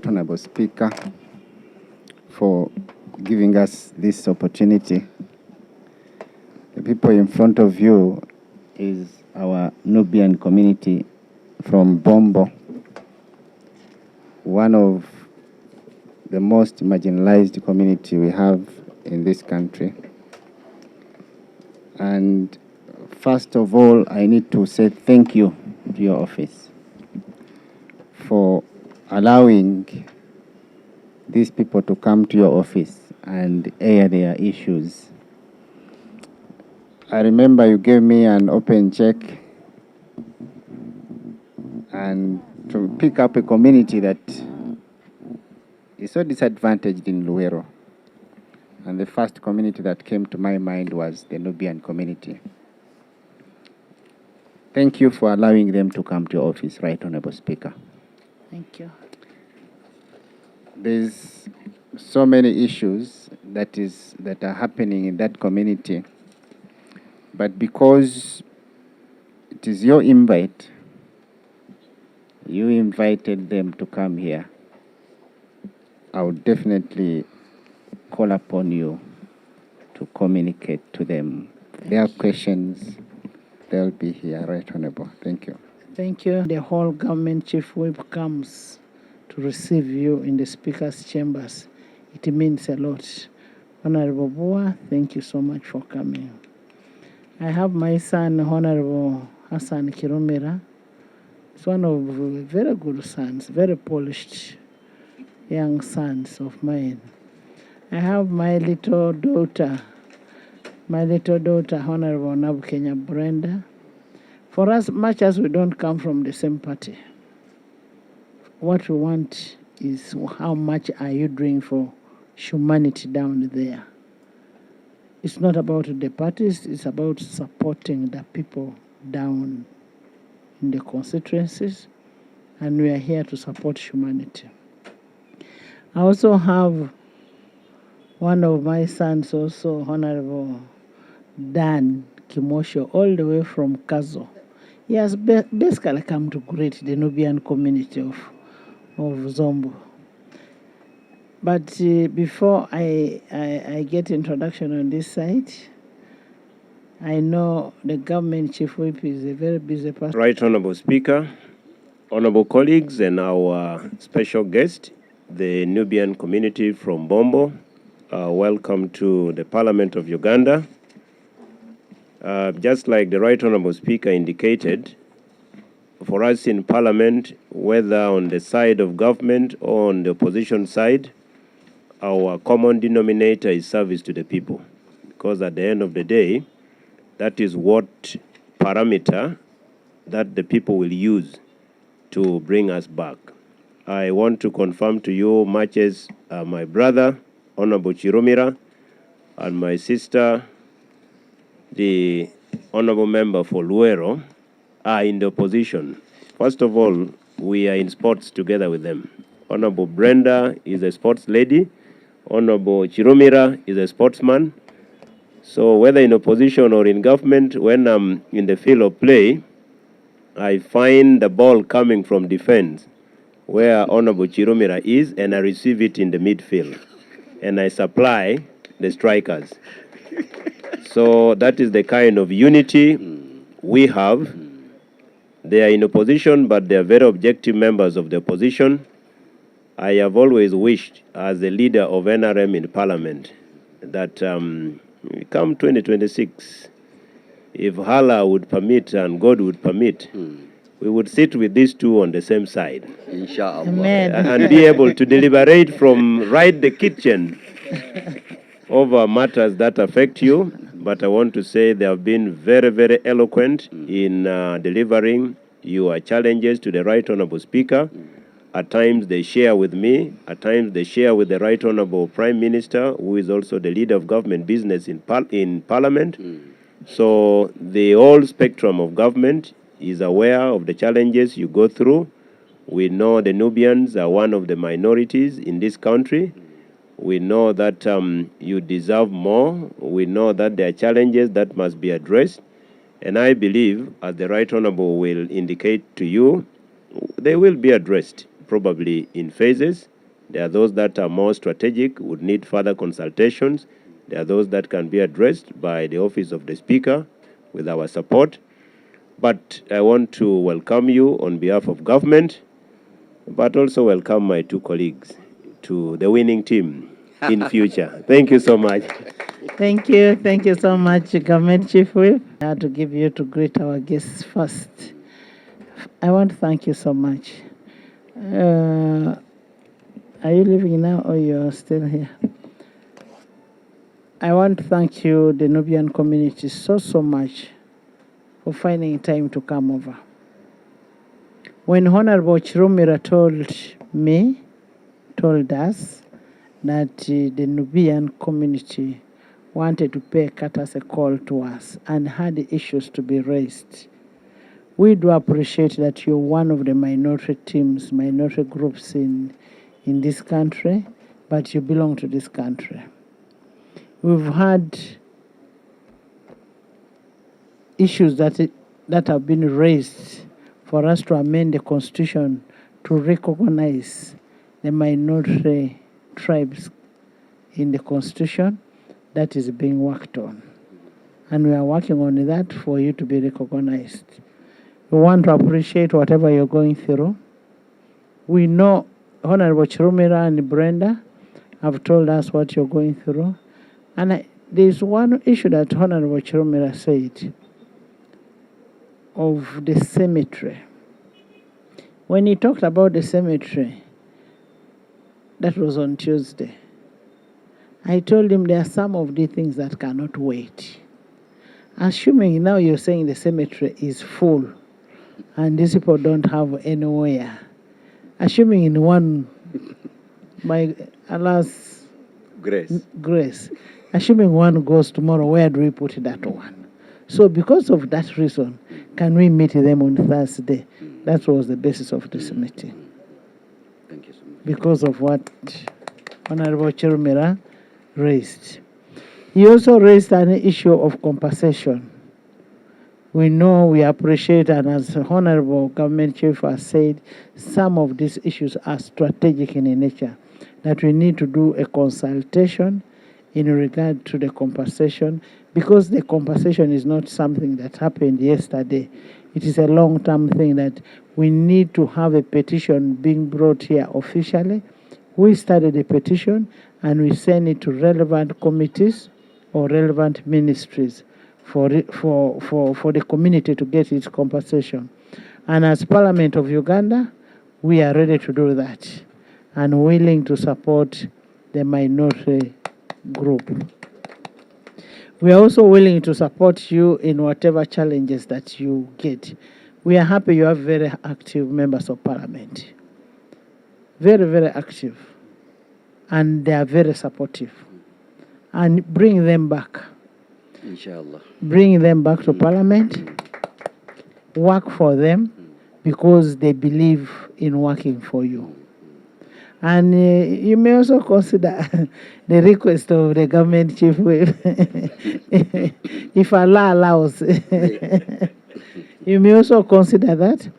Honorable Speaker, for giving us this opportunity. The people in front of you is our Nubian community from Bombo, one of the most marginalized community we have in this country. And first of all, I need to say thank you to your office for allowing these people to come to your office and air their issues. I remember you gave me an open check and to pick up a community that is so disadvantaged in Luero. And the first community that came to my mind was the Nubian community. Thank you for allowing them to come to your office, Right Honorable Speaker. Thank you. There's so many issues that are happening in that community, but because it is your invite, you invited them to come here, I would definitely call upon you to communicate to them. Their questions, they'll be here, Right Honorable. Thank you. Thank you. The whole government chief whip comes to receive you in the speaker's chambers. It means a lot. Honorable Bua, thank you so much for coming. I have my son, Honorable Hassan Kirumira. He's one of very good sons, very polished young sons of mine. I have my little daughter, Honorable Nabukenya Brenda. For as much as we don't come from the same party, what we want is how much are you doing for humanity down there. It's not about the parties, it's about supporting the people down in the constituencies, and we are here to support humanity. I also have one of my sons also, Honorable Dan Kimosho, all the way from Kazo. He has basically come to greet the Nubian community of Zombo. But before I get introduction on this side, I know the government chief whip is a very busy person. Right Honorable Speaker, honorable colleagues, and our special guest, the Nubian community from Bombo. Welcome to the Parliament of Uganda. Just like the Right Honorable Speaker indicated, for us in Parliament, whether on the side of government or on the opposition side, our common denominator is service to the people. Because at the end of the day, that is what parameter that the people will use to bring us back. I want to confirm to you, much as my brother, Honorable Chirumira, and my sister, the honorable member for Luero, are in the opposition. First of all, we are in sports together with them. Honorable Brenda is a sports lady. Honorable Chirumira is a sportsman. So whether in opposition or in government, when I'm in the field of play, I find the ball coming from defense, where Honorable Chirumira is, and I receive it in the midfield. And I supply the strikers. So that is the kind of unity we have. They are in opposition, but they are very objective members of the opposition. I have always wished, as a leader of NRM in Parliament, that come 2026, if Allah would permit and God would permit, we would sit with these two on the same side. Inshallah. Amen. And be able to deliberate from right the kitchen over matters that affect you. But I want to say they have been very, very eloquent in delivering your challenges to the Right Honorable Speaker. At times they share with me, at times they share with the Right Honorable Prime Minister, who is also the leader of government business in Parliament. So the whole spectrum of government is aware of the challenges you go through. We know the Nubians are one of the minorities in this country. We know that you deserve more. We know that there are challenges that must be addressed. And I believe, as the Right Honorable will indicate to you, they will be addressed. probably in phases. There are those that are more strategic, would need further consultations. There are those that can be addressed by the Office of the Speaker with our support. But I want to welcome you on behalf of government, but also welcome my two colleagues to the winning team in future. Thank you so much. Thank you. Thank you so much, Government Chief Whip. I had to give you to greet our guests first. I want to thank you so much. Are you leaving now or you're still here? I want to thank you, the Nubian community, so much for finding time to come over. When Honorable Chirumira told us that the Nubian community wanted to pay us a call to us and had issues to be raised, we do appreciate that you're one of the minority teams, minority groups in this country, but you belong to this country. We've had issues that have been raised for us to amend the Constitution to recognize the minority tribes in the Constitution. That is being worked on. And we are working on that for you to be recognized. We want to appreciate whatever you're going through. We know Honorable Chirumira and Brenda have told us what you're going through. And there's one issue that Honorable Chirumira said of the cemetery. When he talked about the cemetery, that was on Tuesday, I told him there are some of the things that cannot wait. Assuming now you're saying the cemetery is full and these people don't have anywhere. Assuming in one, by Allah's grace, assuming one goes tomorrow, where do we put that one? So because of that reason, can we meet them on Thursday? That was the basis of this meeting. Thank you so much. Because of what Honorable Chirumira raised. He also raised an issue of compensation. We know, we appreciate, and as Honorable Government Chief has said, some of these issues are strategic in nature, that we need to do a consultation in regard to the compensation, because the compensation is not something that happened yesterday. It is a long-term thing that we need to have a petition being brought here officially. We started a petition and we send it to relevant committees or relevant ministries for the community to get its compensation. And as Parliament of Uganda, we are ready to do that and willing to support the minority group. We are also willing to support you in whatever challenges that you get. We are happy you have very active members of Parliament. Very, very active. And they are very supportive. And bring them back. Inshallah. Bring them back to Parliament. Work for them because they believe in working for you. And you may also consider the request of the Government Chief Whip, if Allah allows. You may also consider that.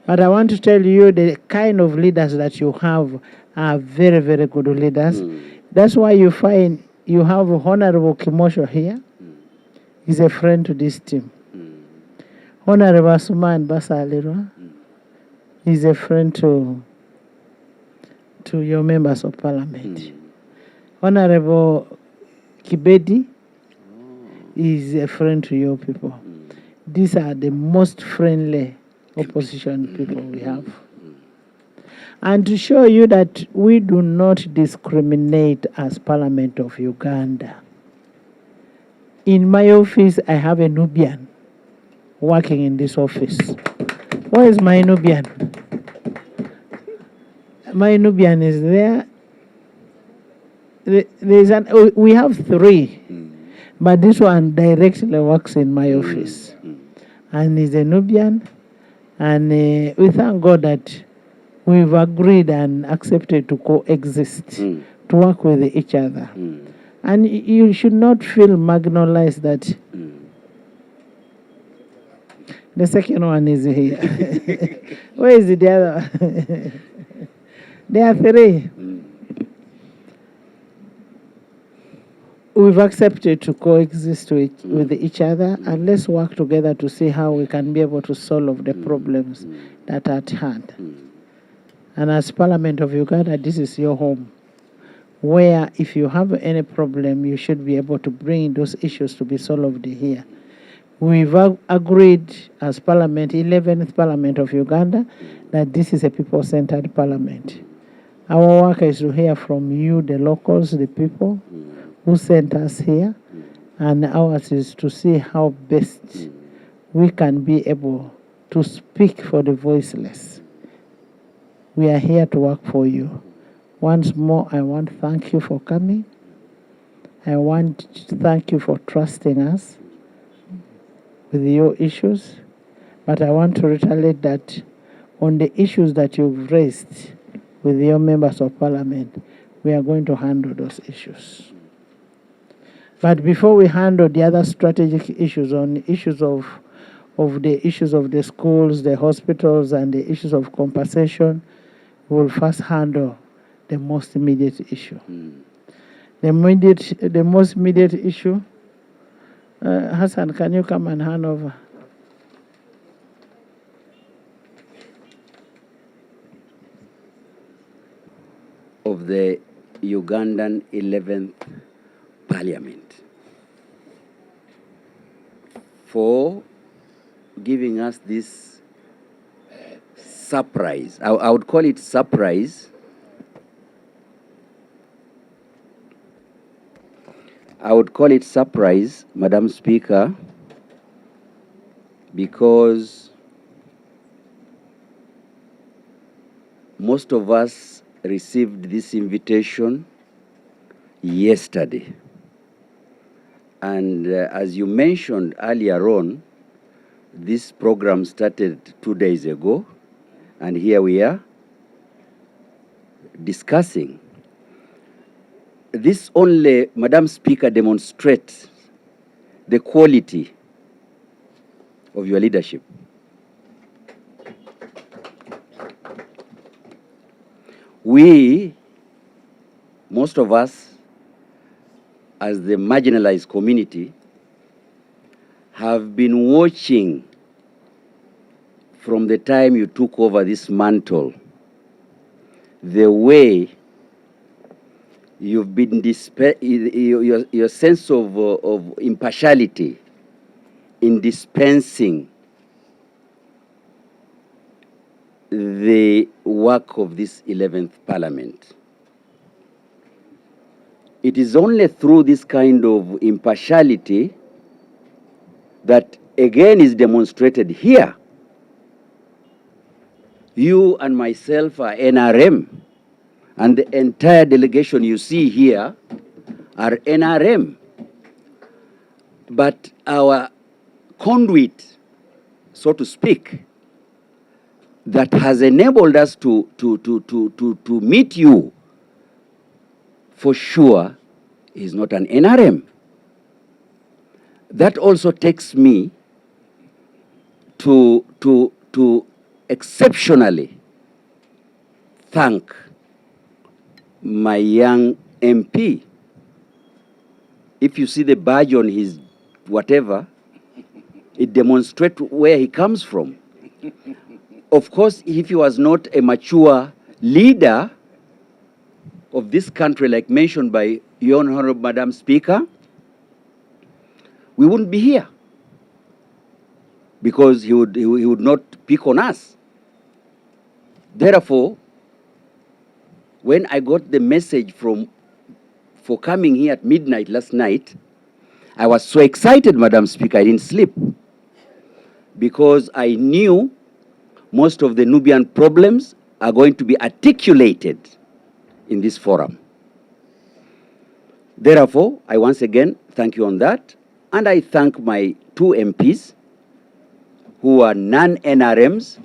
But I want to tell you the kind of leaders that you have are very, very good leaders. That's why you find you have Honorable Kimosho here. He's a friend to this team. Honorable Suman Basalirwa is a friend to your members of Parliament. Honorable Kibedi is a friend to your people. These are the most friendly opposition people we have. And to show you that we do not discriminate as Parliament of Uganda. In my office, I have a Nubian working in this office. Where is my Nubian? My Nubian is there. We have three, but this one directly works in my office. And he's a Nubian. And we thank God that we've agreed and accepted to coexist, to work with each other. And you should not feel marginalized that the second one is here. Where is the other one? There are three. We've accepted to coexist with each other, and let's work together to see how we can be able to solve the problems that are at hand. And as Parliament of Uganda, this is your home, where if you have any problem, you should be able to bring those issues to be solved here. We've agreed as Parliament, 11th Parliament of Uganda, that this is a people-centered Parliament. Our work is to hear from you, the locals, the people who sent us here, and ours is to see how best we can be able to speak for the voiceless. We are here to work for you. Once more, I want to thank you for coming. I want to thank you for trusting us with your issues, but I want to reiterate that on the issues that you've raised with your members of Parliament, we are going to handle those issues. But before we handle the other strategic issues on issues of the schools, the hospitals, and the issues of compensation, we will first handle the most immediate issue. The most immediate issue. Hassan, can you come and hand over? Of the Ugandan 11th Parliament for giving us this surprise. I would call it surprise. I would call it surprise, Madam Speaker, because most of us received this invitation yesterday. And as you mentioned earlier on, this program started 2 days ago, and here we are discussing. This only, Madam Speaker, demonstrates the quality of your leadership. We, most of us, as the marginalized community, have been watching from the time you took over this mantle, the way you've been your sense of impartiality in dispensing the work of this 11th Parliament. It is only through this kind of impartiality that again is demonstrated here. You and myself are NRM, and the entire delegation you see here are NRM. But our conduit, so to speak, that has enabled us to meet you for sure is not an NRM. That also takes me to exceptionally thank my young MP. If you see the badge on his whatever, it demonstrates where he comes from. Of course, if he was not a mature leader of this country, like mentioned by your Honorable Madam Speaker, we wouldn't be here, because he would not pick on us. Therefore, when I got the message for coming here at midnight last night, I was so excited, Madam Speaker, I didn't sleep, because I knew most of the Nubian problems are going to be articulated in this forum. Therefore, I once again thank you on that, and I thank my two MPs who are non-NRMs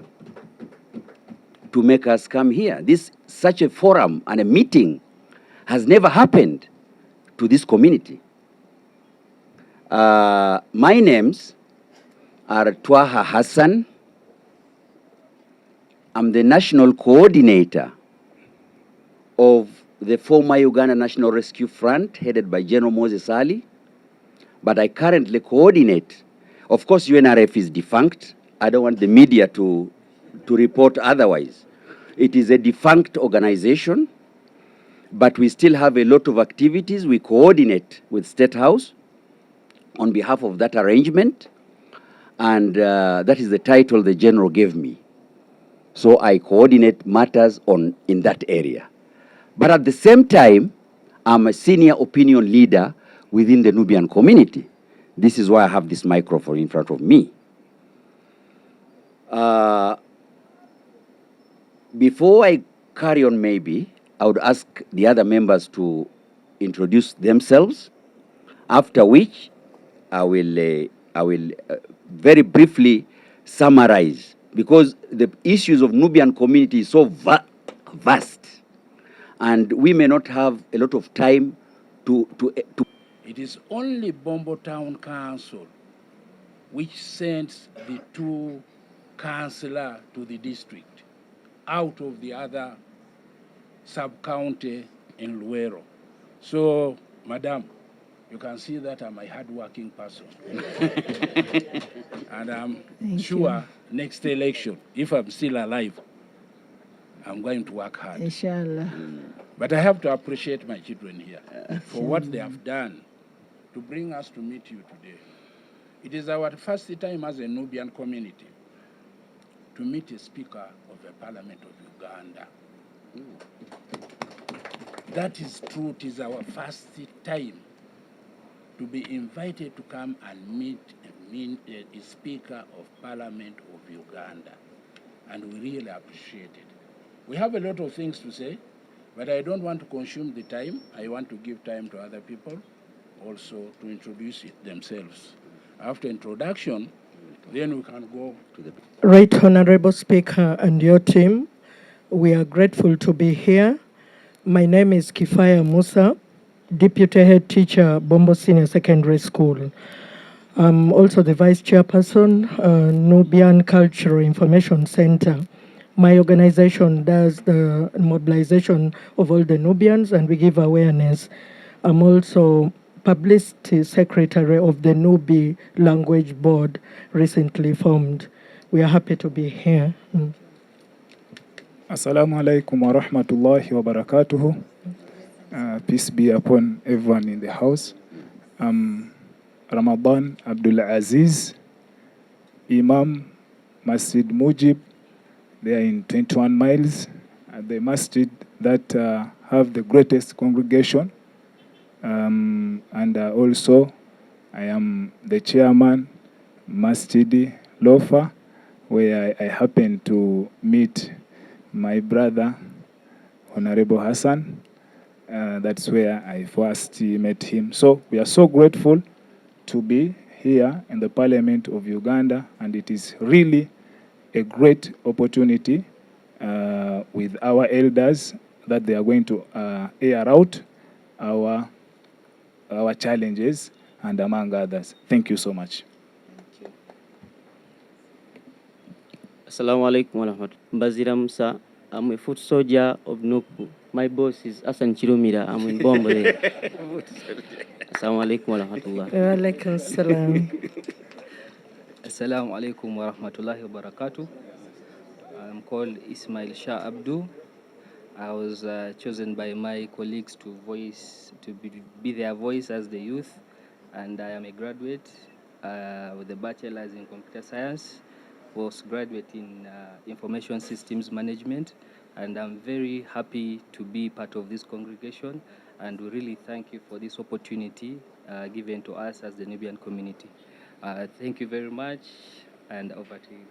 to make us come here. Such a forum and a meeting has never happened to this community. My names are Twaha Hassan. I'm the national coordinator of the former Uganda National Rescue Front, headed by General Moses Ali, but I currently coordinate. Of course, UNRF is defunct. I don't want the media to report otherwise. It is a defunct organization, but we still have a lot of activities. We coordinate with State House on behalf of that arrangement, and that is the title the General gave me. So I coordinate matters in that area. But at the same time, I'm a senior opinion leader within the Nubian community. This is why I have this microphone in front of me. Before I carry on, maybe, I would ask the other members to introduce themselves, after which I will very briefly summarize, because the issues of Nubian community is so vast, and we may not have a lot of time to. It is only Bombo Town Council which sends the 2 councillors to the district out of the other sub-county in Luero. So, Madam, you can see that I'm a hard-working person. And I'm sure next election, if I'm still alive, I'm going to work hard. Inshallah. But I have to appreciate my children here for what they have done to bring us to meet you today. It is our first time as a Nubian community to meet a speaker of the Parliament of Uganda. That is true. It is our first time to be invited to come and meet a speaker of Parliament of Uganda. And we really appreciate it. We have a lot of things to say, but I don't want to consume the time. I want to give time to other people also to introduce themselves. After introduction, then we can go to the... Right Honorable Speaker and your team, we are grateful to be here. My name is Kifaya Musa, Deputy Head Teacher, Bombo Senior Secondary School. I'm also the Vice Chairperson, Nubian Cultural Information Center. My organization does the mobilization of all the Nubians, and we give awareness. I'm also Publicity Secretary of the Nubi Language Board, recently formed. We are happy to be here. Assalamu alaikum wa rahmatullahi wa barakatuhu. Peace be upon everyone in the house. Ramadan Abdul Aziz, Imam Masjid Mujib. They are in 21 miles. The masjid that have the greatest congregation. And also, I am the chairman, Masjid Lofa, where I happen to meet my brother, Honorable Hassan. That's where I first met him. So we are so grateful to be here in the Parliament of Uganda, and it is really a great opportunity with our elders that they are going to air out our challenges, and among others. Thank you so much. Assalamu alaikum wa rahmatullahi. Mbazira Musa, I'm a foot soldier of Nuku. My boss is Hassan Chirumira. I'm in Bombo. Assalamu alaikum wa rahmatullahi. Wa alaikum salam. Assalamu alaikum wa rahmatullahi wa barakatuh. I'm called Ismail Shah Abdu. I was chosen by my colleagues to be their voice as the youth, and I am a graduate with a bachelor's in computer science, postgraduate in information systems management, and I'm very happy to be part of this congregation, and we really thank you for this opportunity given to us as the Nubian community. Thank you very much, and over to you.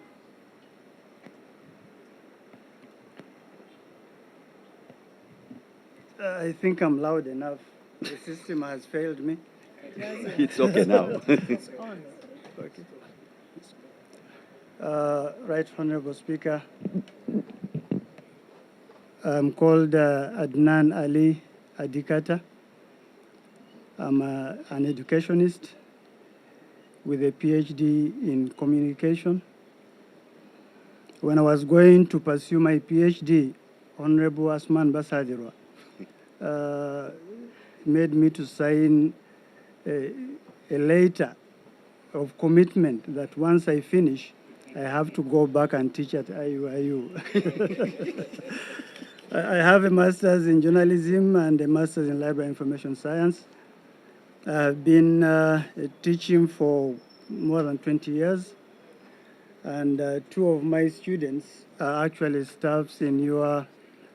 I think I'm loud enough. The system has failed me. It's okay now. It's on. Okay. Right Honorable Speaker, I'm called Adnan Ali Adikata. I'm an educationist with a PhD in communication. When I was going to pursue my PhD, Honorable Asman Basadirwa made me to sign a letter of commitment that once I finish, I have to go back and teach at IUIU. I have a master's in journalism and a master's in library information science. I have been teaching for more than 20 years. And two of my students are actually staffs in your,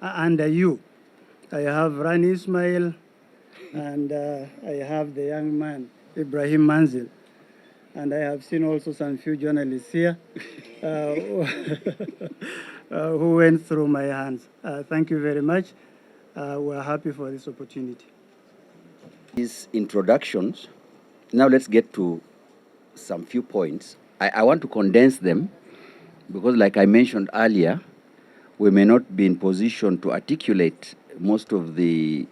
under you. I have Rani Ismail and I have the young man, Ibrahim Manzil. And I have seen also some few journalists here who went through my hands. Thank you very much. We're happy for this opportunity. These introductions, now let's get to some few points. I want to condense them because, like I mentioned earlier, we may not be in position to articulate most of the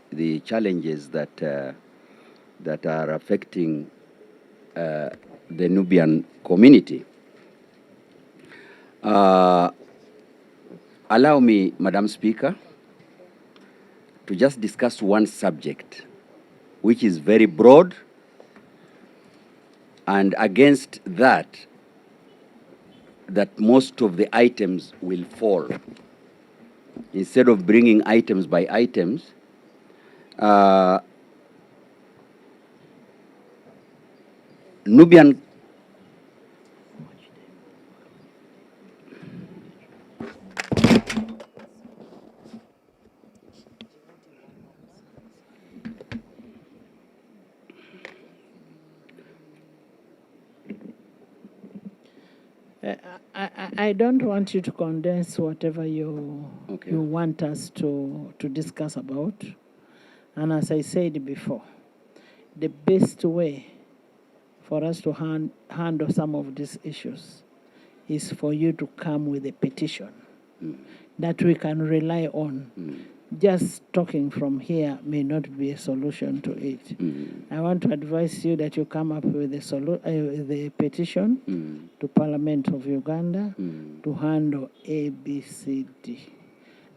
challenges that are affecting the Nubian community. Allow me, Madam Speaker, to just discuss one subject, which is very broad, and against that most of the items will fall. Instead of bringing items by items, Nubian I don't want you to condense whatever you want us to discuss about. And as I said before, the best way for us to handle some of these issues is for you to come with a petition that we can rely on. Just talking from here may not be a solution to it. I want to advise you that you come up with a petition to Parliament of Uganda to handle A, B, C, D.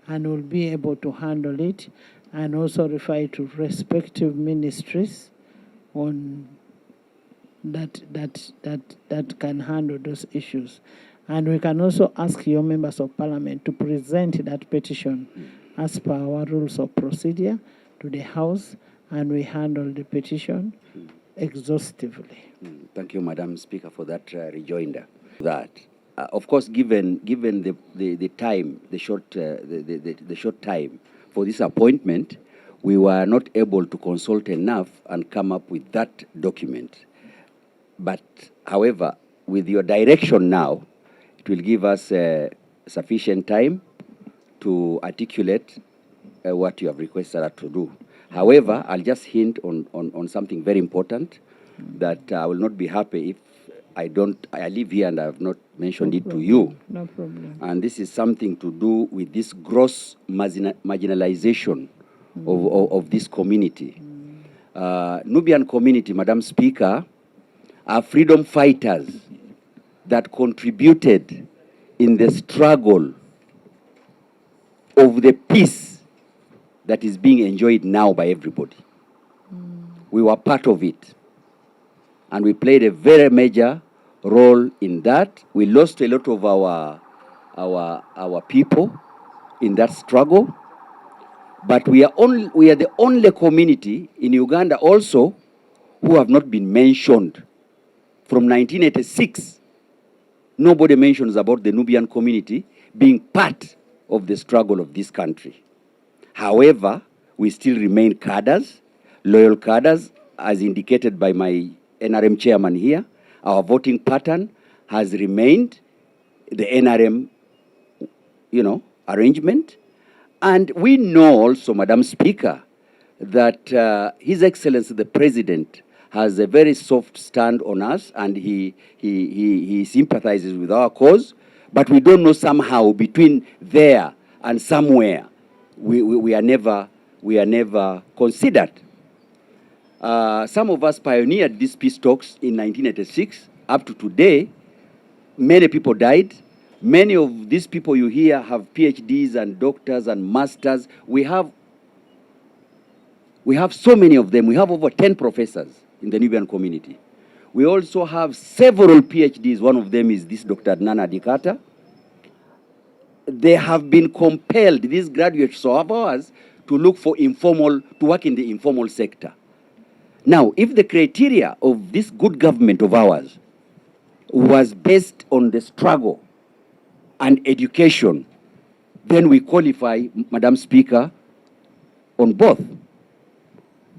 And we'll be able to handle it and also refer to respective ministries on that can handle those issues. And we can also ask your members of Parliament to present that petition as per our rules of procedure to the House, and we handle the petition exhaustively. Thank you, Madam Speaker, for that rejoinder. Of course, given the time, the short time for this appointment, we were not able to consult enough and come up with that document. But, however, with your direction now, it will give us sufficient time to articulate what you have requested us to do. However, I'll just hint on something very important that I will not be happy if I live here and I have not mentioned it to you. No problem. And this is something to do with this gross marginalization of this community. Nubian community, Madam Speaker, are freedom fighters that contributed in the struggle of the peace that is being enjoyed now by everybody. We were part of it. And we played a very major role in that. We lost a lot of our people in that struggle. But we are the only community in Uganda also who have not been mentioned. From 1986, nobody mentions about the Nubian community being part of the struggle of this country. However, we still remain cadres, loyal cadres, as indicated by my NRM chairman here. Our voting pattern has remained the NRM, arrangement. And we know also, Madam Speaker, that His Excellency the President has a very soft stand on us, and he sympathizes with our cause. But we don't know somehow between there and somewhere, we are never considered. Some of us pioneered these peace talks in 1986. Up to today, many people died. Many of these people you hear have PhDs and doctors and masters. We have We have so many of them. We have over 10 professors in the Nubian community. We also have several PhDs. One of them is this Dr. Nana Dikata. They have been compelled, these graduates of ours, to look for to work in the informal sector. Now, if the criteria of this good government of ours was based on the struggle and education, then we qualify, Madam Speaker, on both.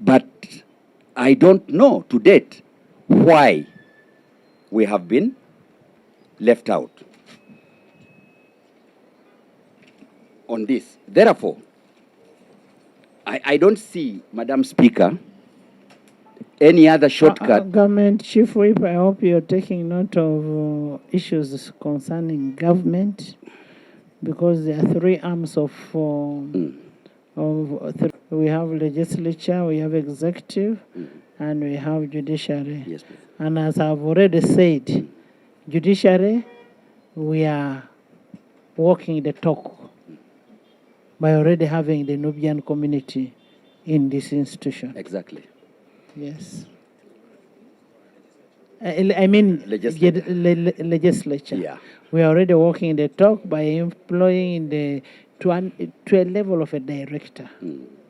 But I don't know to date why we have been left out on this. Therefore, I don't see, Madam Speaker, any other shortcut. Government Chief Whip, I hope you're taking note of issues concerning government, because there are three arms of we have legislature, we have executive, and we have judiciary. Yes, please. And as I've already said, judiciary, we are walking the talk by already having the Nubian community in this institution. Exactly. Yes. I mean, legislature. Yeah. We are already walking the talk by employing to a level of a director.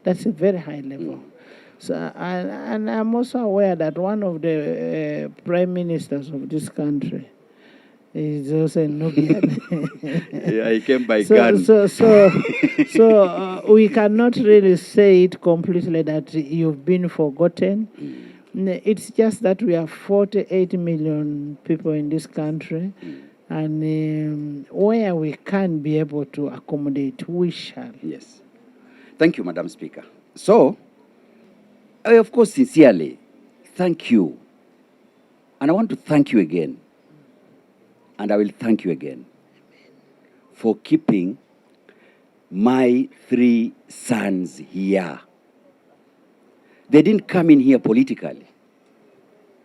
That's a very high level. So, and I'm also aware that one of the prime ministers of this country is also a Nubian. Yeah, he came by gun. So we cannot really say it completely that you've been forgotten. It's just that we have 48 million people in this country, and where we can be able to accommodate, we shall. Yes. Thank you, Madam Speaker. So, I, of course, sincerely thank you. And I want to thank you again. And I will thank you again for keeping my three sons here. They didn't come in here politically.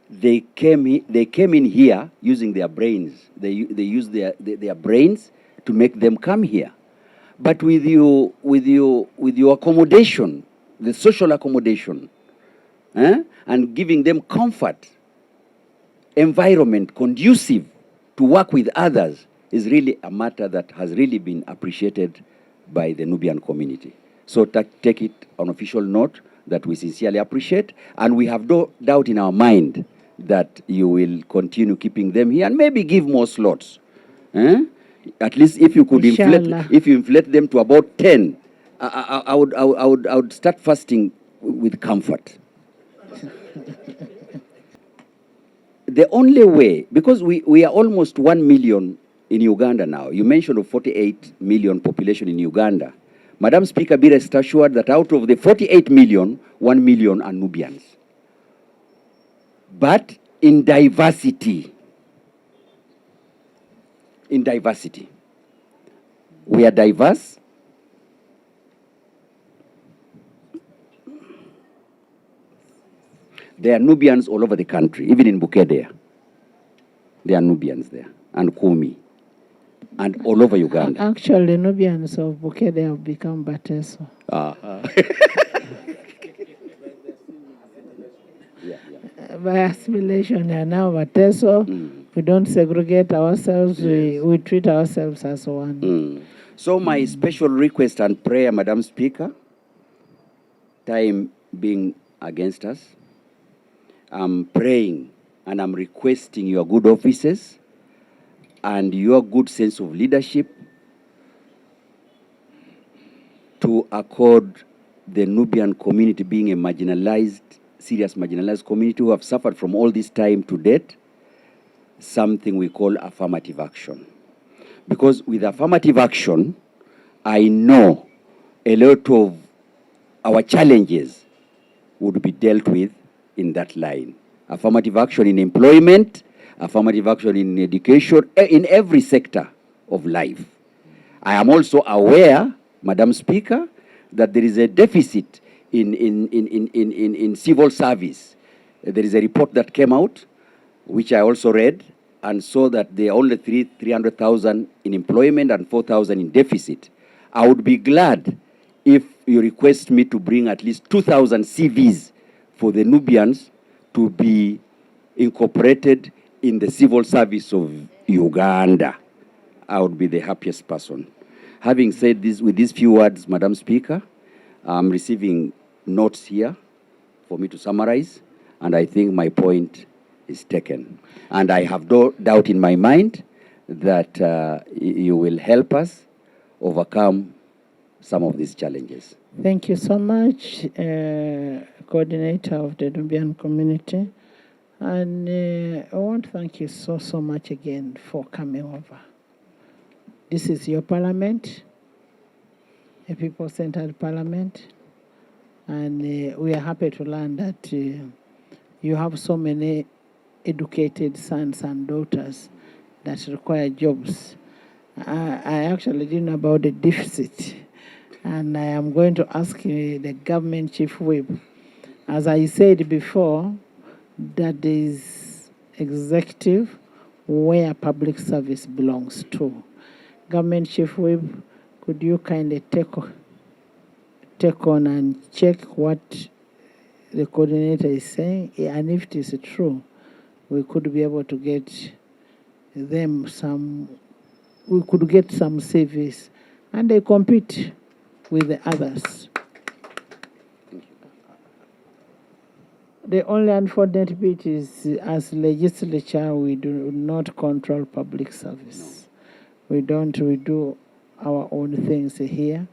They came in here using their brains. They used their brains to make them come here. But with your accommodation, the social accommodation, and giving them comfort, environment conducive to work with others, is really a matter that has really been appreciated by the Nubian community. So take it on official note that we sincerely appreciate, and we have no doubt in our mind that you will continue keeping them here and maybe give more slots. At least if you could inflate them to about 10, I would start fasting with comfort. The only way, because we are almost 1 million in Uganda now. You mentioned a 48 million population in Uganda. Madam Speaker, be rest assured that out of the 48 million, 1 million are Nubians. But in diversity. In diversity. We are diverse. There are Nubians all over the country, even in Bukedea. There are Nubians there, and Kumi, and all over Uganda. Actually, Nubians of Bukedea have become Bateso. By assimilation, they are now Bateso. We don't segregate ourselves. We treat ourselves as one. So my special request and prayer, Madam Speaker, time being against us, I'm praying and I'm requesting your good offices and your good sense of leadership to accord the Nubian community, being a marginalized, serious marginalized community who have suffered from all this time to date, something we call affirmative action. Because with affirmative action, I know a lot of our challenges would be dealt with in that line. Affirmative action in employment, affirmative action in education, in every sector of life. I am also aware, Madam Speaker, that there is a deficit in civil service. There is a report that came out, which I also read, and saw that there are only 300,000 in employment and 4,000 in deficit. I would be glad if you request me to bring at least 2,000 CVs for the Nubians to be incorporated in the civil service of Uganda, I would be the happiest person. Having said this, with these few words, Madam Speaker, I'm receiving notes here for me to summarize, and I think my point is taken. And I have no doubt in my mind that you will help us overcome some of these challenges. Thank you so much, coordinator of the Nubian community. And I want to thank you so much again for coming over. This is your parliament, a people-centered parliament, and we are happy to learn that you have so many educated sons and daughters that require jobs. I actually didn't know about the deficit, and I am going to ask the government chief whip, as I said before, that there is executive where public service belongs to. Government chief whip, could you kindly take on and check what the coordinator is saying, and if it is true, we could be able to get them some service, and they compete with the others. The only unfortunate bit is, as legislature, we do not control public service. We do our own things here.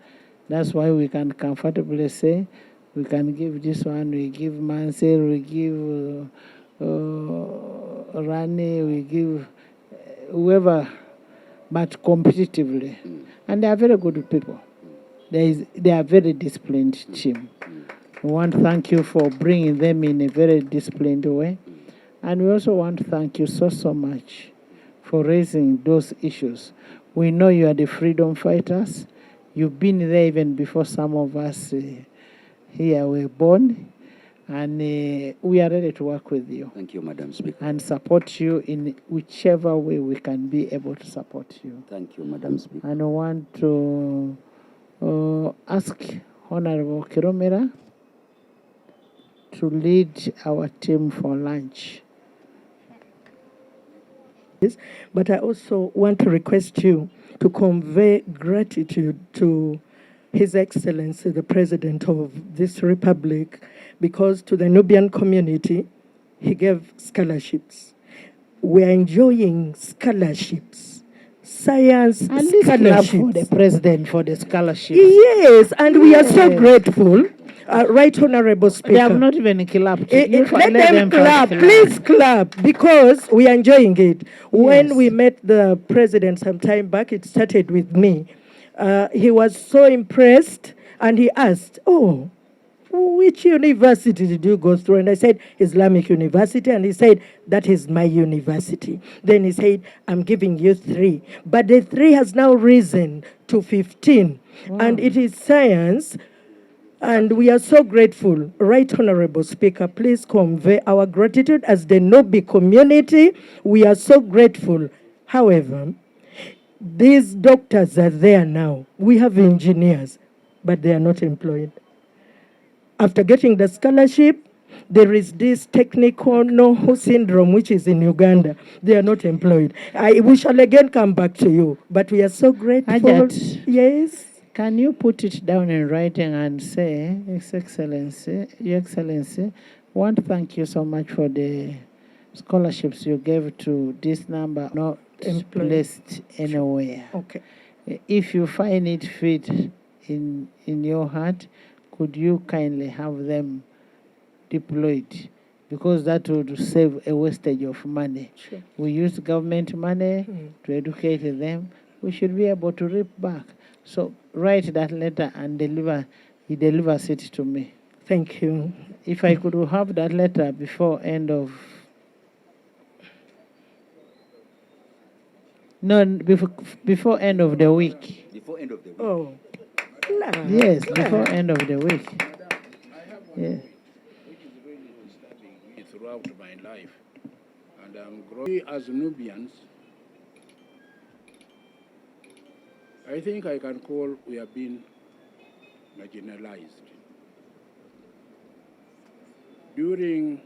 That's why we can comfortably say, we can give this one, we give Mansell, we give Rani, we give whoever, but competitively. And they are very good people. They are very disciplined team. We want to thank you for bringing them in a very disciplined way. And we also want to thank you so much for raising those issues. We know you are the freedom fighters. You've been there even before some of us here were born. And we are ready to work with you. Thank you, Madam Speaker. And support you in whichever way we can be able to support you. Thank you, Madam Speaker. And I want to ask Honorable Kiromira to lead our team for lunch. But I also want to request you to convey gratitude to His Excellency, the President of this Republic, because to the Nubian community, he gave scholarships. We are enjoying scholarships, science scholarships. For the President for the scholarships. Yes, and we are so grateful. Right, Honorable Speaker. They have not even clapped. Let them clap. Please clap, because we are enjoying it. When we met the President some time back, it started with me. He was so impressed, and he asked, "Oh, which university did you go through?" And I said, "Islamic University." And he said, "That is my university." Then he said, "I'm giving you 3. But the 3 has now risen to 15. Wow. And it is science. And we are so grateful. Right, Honorable Speaker, please convey our gratitude as the Nubi community. We are so grateful. However, these doctors are there now. We have engineers, but they are not employed. After getting the scholarship, there is this technical know-how syndrome, which is in Uganda. They are not employed. We shall again come back to you, but we are so grateful. Ajat, yes. Can you put it down in writing and say, Your Excellency, I want to thank you so much for the scholarships you gave to this number, not placed anywhere. Okay. If you find it fit in your heart, could you kindly have them deployed? Because that would save a wastage of money. Sure. We use government money to educate them. We should be able to reap back. So write that letter and he delivers it to me. Thank you. If I could have that letter before end of... No, before end of the week. Before end of the week. Oh. Yes, before end of the week. Yes. Which is really disturbing me throughout my life. And I'm growing as Nubians. I think I can call we have been marginalized. During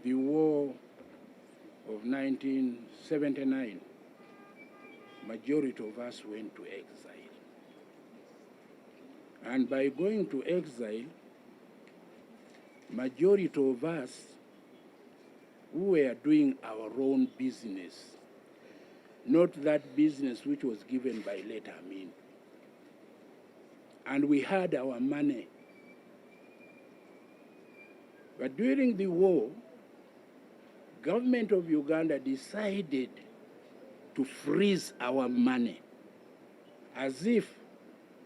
the war of 1979, majority of us went to exile. And by going to exile, majority of us who were doing our own business, not that business which was given by letter mean. And we had our money. But during the war, government of Uganda decided to freeze our money as if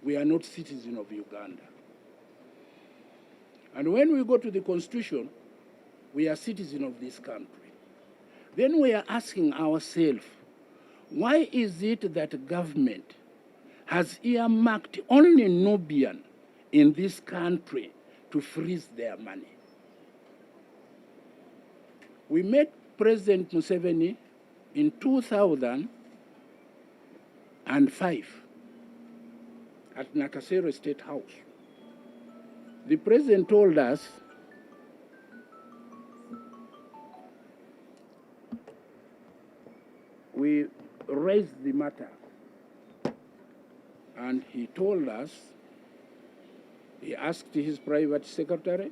we are not citizens of Uganda. And when we go to the constitution, we are citizens of this country. Then we are asking ourselves, why is it that government has earmarked only Nubian in this country to freeze their money? We met President Museveni in 2005 at Nakasero State House. The president told us we raised the matter, and he told us, he asked his private secretary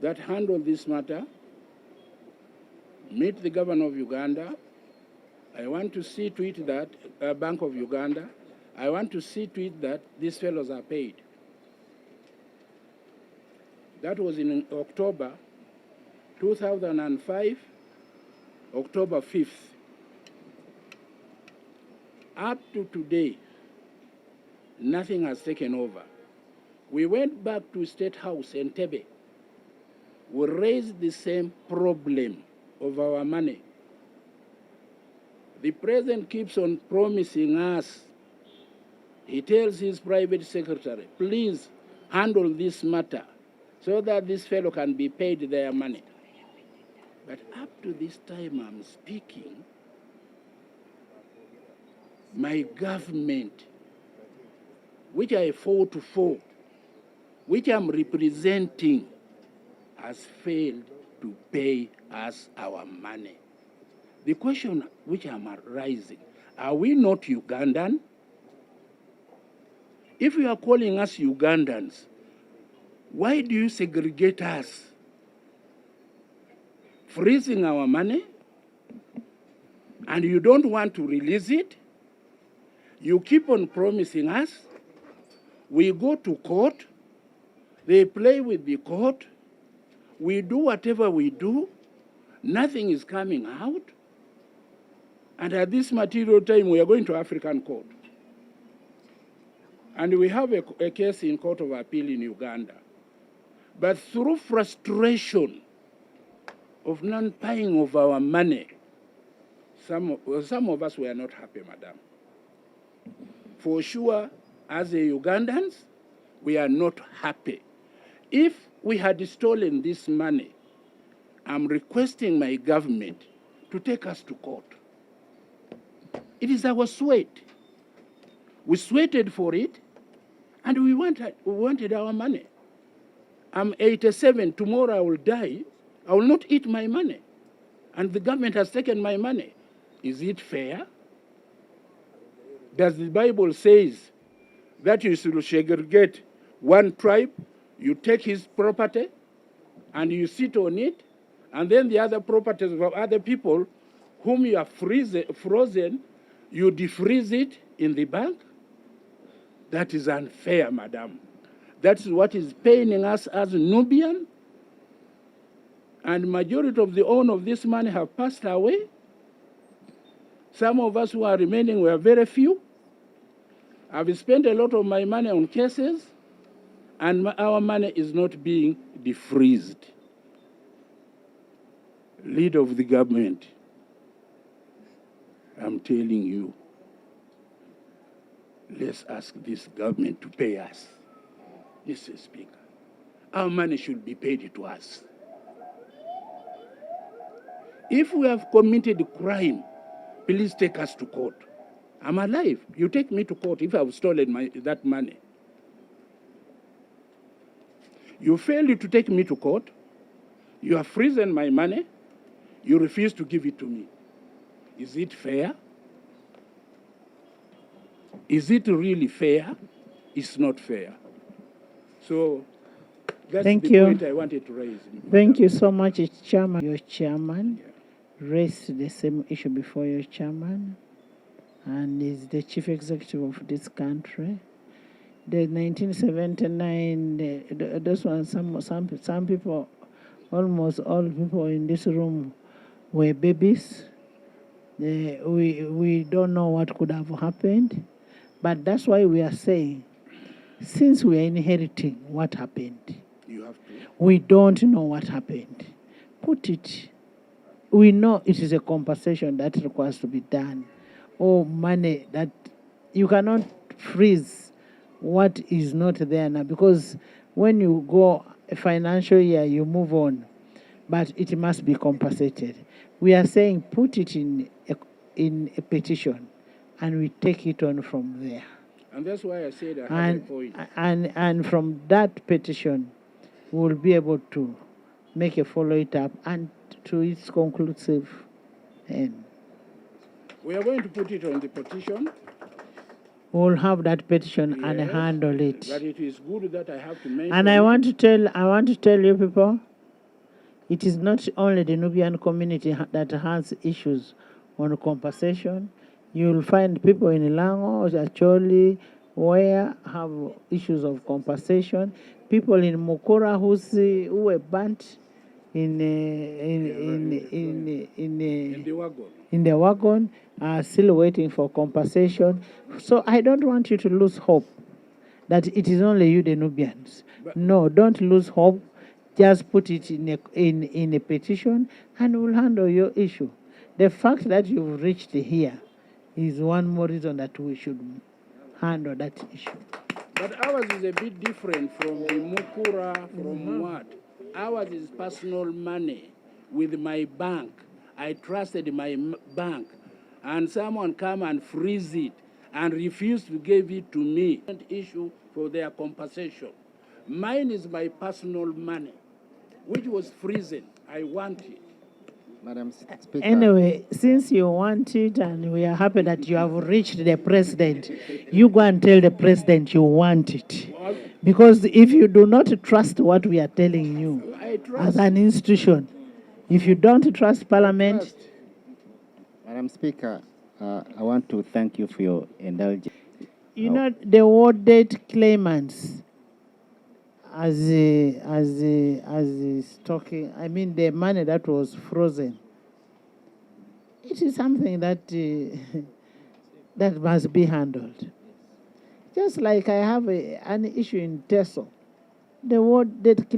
that handled this matter, meet the governor of Uganda. I want to see to it that, Bank of Uganda, I want to see to it that these fellows are paid. That was in October 2005, October 5th. Up to today, nothing has taken over. We went back to State House in Entebbe. We raised the same problem of our money. The president keeps on promising us. He tells his private secretary, please handle this matter so that this fellow can be paid their money. But up to this time I'm speaking, my government, which I fought for, which I'm representing, has failed to pay us our money. The question which I'm raising, are we not Ugandan? If you are calling us Ugandans, why do you segregate us? Freezing our money, and you don't want to release it? You keep on promising us. We go to court. They play with the court. We do whatever we do. Nothing is coming out. And at this material time, we are going to African court. And we have a case in Court of Appeal in Uganda. But through frustration of non-paying of our money, some of us were not happy, madam. For sure, as a Ugandans, we are not happy. If we had stolen this money, I'm requesting my government to take us to court. It is our sweat. We sweated for it, and we wanted our money. I'm 87, tomorrow I will die. I will not eat my money. And the government has taken my money. Is it fair? Does the Bible says that you should segregate one tribe, you take his property, and you sit on it, and then the other properties of other people whom you have frozen, you defreeze it in the bank? That is unfair, madam. That's what is paining us as Nubian. And majority of the owner of this money have passed away. Some of us who are remaining were very few. I've spent a lot of my money on cases, and our money is not being defreezed. Leader of the government, I'm telling you, let's ask this government to pay us. Mr. Speaker, our money should be paid to us. If we have committed a crime, please take us to court. I'm alive. You take me to court if I've stolen that money. You failed to take me to court. You have frozen my money. You refuse to give it to me. Is it fair? Is it really fair? It's not fair. So that's Thank the you. point I wanted to raise. Thank you so much, Chairman. Your chairman raised the same issue before your chairman, and is the chief executive of this country. The 1979, this one, some people, almost all people in this room were babies. We don't know what could have happened, but that's why we are saying, since we are inheriting what happened, You have to. we don't know what happened. Put it. We know it is a compensation that requires to be done, or money that you cannot freeze what is not there now, because when you go a financial year, you move on, but it must be compensated. We are saying put it in a petition, and we take it on from there. And that's why I said I have a point. And from that petition, we will be able to make a follow-it up and to its conclusive end. We are going to put it on the petition. We'll have that petition and Yes, handle it. But it is good that I have to mention. And I want to tell you people, it is not only the Nubian community that has issues on compensation. You'll find people in Lango, Acholi, where have issues of compensation. People in Mukura who were burnt in the wagon are still waiting for compensation. So I don't want you to lose hope that it is only you, the Nubians. No, don't lose hope. Just put it in a petition, and we'll handle your issue. The fact that you've reached here is one more reason that we should handle that issue. But ours is a bit different from the Mukura, from what? Ours is personal money with my bank. I trusted my bank, and someone come and freeze it and refuse to give it to me. An issue for their compensation. Mine is my personal money, which was frozen. I want it. Madam Speaker. Anyway, since you want it and we are happy that you have reached the president, you go and tell the president you want it. Because if you do not trust what we are telling you as an institution, if you don't trust Parliament... Madam Speaker, I want to thank you for your indulgence. You know, the worded claimants as talking, I mean the money that was frozen, it is something that that must be handled. Just like I have an issue in TESO, the worded